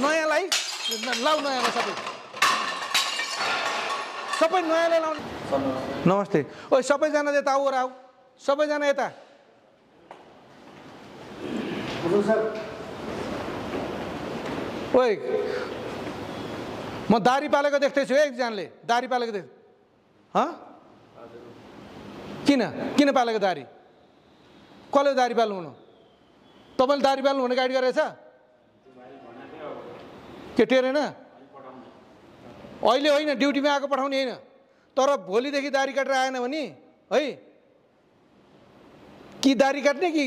नयाँलाई लाउ नयाँलाई सबै नयाँलाई लाउने। नमस्ते ओ सबैजना यता आऊ आऊ सबैजना यता। ओइ म दारी पालेको देख्दैछु एकजनाले दारी पालेको देख किन पालेको दारी कसले दारी पाल्नु हुनु तपाईँले दारी पाल्नु भने गाइड गरेछ के टेरेन अहिले होइन ड्युटीमा आएको पठाउने होइन तर भोलिदेखि दारी काटेर आएन भने है कि दारी काट्ने कि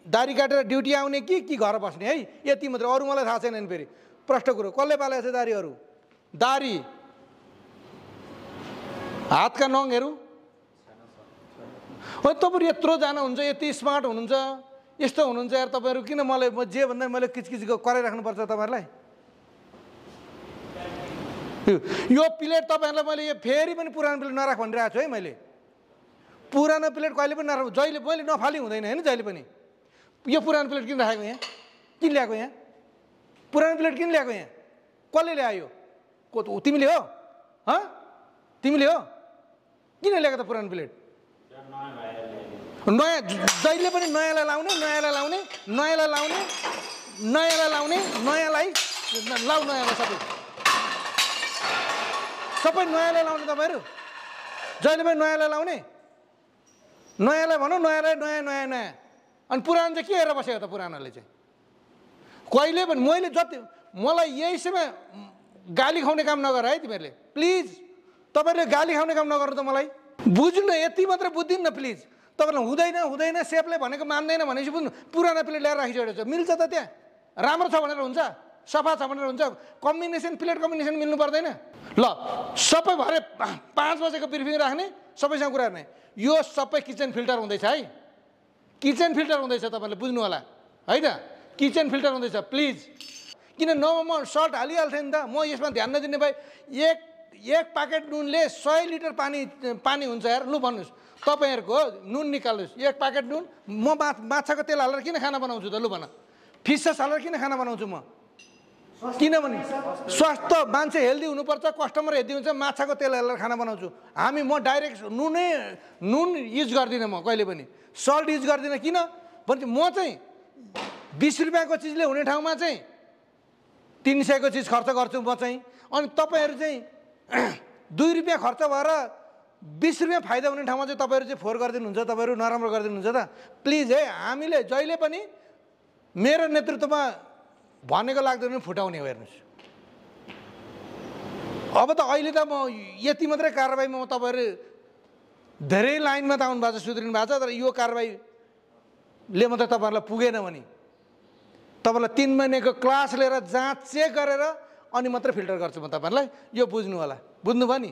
दारी काटेर ड्युटी आउने कि घर बस्ने है यति मात्र अरू मलाई थाहा छैन नि फेरि प्रष्ट कुरो कसले पालेको छ दारीहरू दारी हातका नङहरू हो तपाईहरु यत्रो जना हुन्छ यति स्मार्ट हुनुहुन्छ यस्तो हुनुहुन्छ यार तपाईहरु किन मलाई जे भन्दा मैले किचकिच कराइराख्नु पर्छ तपाईहरुलाई यो प्लेट तपाईहरुलाई मैले यो फेरि पनि पुरानो प्लेट नराख भनिरहेको छु है मैले पुरानो प्लेट कहिले पनि नराख जहिले मैले नफाली हुँदैन हैन जहिले पनि यो पुरानो प्लेट किन राखेको यहाँ किन ल्याएको यहाँ पुरानो प्लेट किन ल्याएको यहाँ कसले ल्यायो को तिमीले हो तिमीले हो किन ल्याएको त पुरानो प्लेट नयाँ जहिले पनि नयाँलाई लाउने नयाँलाई लाउने नयाँलाई लाउने नयाँलाई लाउने नयाँलाई लाउ नयाँलाई सबै नयाँलाई लाउने तपाईहरु जहिले पनि नयाँलाई लाउने नयाँलाई भनौँ नयाँलाई नयाँ नयाँ नयाँ अनि पुरानो चाहिँ के हेरेर बसेको त पुरानोले चाहिँ कहिले पनि मैले जति मलाई यही समय गाली खुवाउने काम नगर है तिमीहरूले प्लिज तपाईहरुले गाली खाउने काम नगर्नु त मलाई बुझ्नु न यति मात्र बुझ्दिनु न प्लिज तपाईहरुले हुँदैन हुँदैन सेफले भनेको मान्दैन भनेपछि बुझ्नु पुरानो प्लेट ल्याएर राखिसकेको छ मिल्छ त त्यहाँ राम्रो छ भनेर हुन्छ सफा छ भनेर हुन्छ कम्बिनेसन प्लेट कम्बिनेसन मिल्नु पर्दैन ल सबै भरे 5 बजेको ब्रिफिङ राख्ने सबैसँग कुरा गर्ने यो सबै किचन फिल्टर हुँदैछ है किचन फिल्टर हुँदैछ तपाईहरुले बुझ्नु होला है त किचन फिल्टर हुँदैछ प्लिज किन म सर्ट हालिहाल्थेँ नि त म यसमा ध्यान नदिने भए एक प्याकेट नुनले 100 लिटर पानी हुन्छ यार लु भन्नुहोस् तपाईहरुको नुन निकाल्नुहोस् एक प्याकेट नुन म माछाको तेल हालेर किन खाना बनाउँछु त लु भन फिस सस हालेर किन खाना बनाउँछु म किनभने स्वास्थ्य मान्छे हेल्दी हुनुपर्छ कस्टमर हेल्दी हुन्छ माछाको तेल हालेर खाना बनाउँछु म डाइरेक्ट नुन युज गर्दिनँ म कहिले पनि सल्ट युज गर्दिनँ किन भने म चाहिँ 20 रुपैयाँको चिजले हुने ठाउँमा चाहिँ 300 को चिज खर्च गर्छु म चाहिँ अनि तपाईहरु चाहिँ 2 रुपैयाँ खर्च भएर 20 रुपैयाँ फाइदा हुने ठाउँमा चाहिँ तपाईहरु चाहिँ फोहोर गरिदिनुहुन्छ तपाईहरु नराम्रो गरिदिनुहुन्छ त प्लिज है हामीले जहिले पनि मेरो नेतृत्वमा भनेको लाग्दैन फुटाउने हो हेर्नुस् अब त अहिले त म यति मात्रै कारबाहीमा म तपाईहरु धेरै लाइनमा त आउनु भएको छ सुध्रिनु भएको छ तर यो कारबाहीले मात्रै तपाईहरुलाई पुगेन भने तपाईलाई 3 महिनाको क्लास लिएर जाँच चेक गरेर अनि मात्र फिल्टर गर्छु म तपाईहरुलाई यो बुझ्नु होला बुझ्नु भयो नि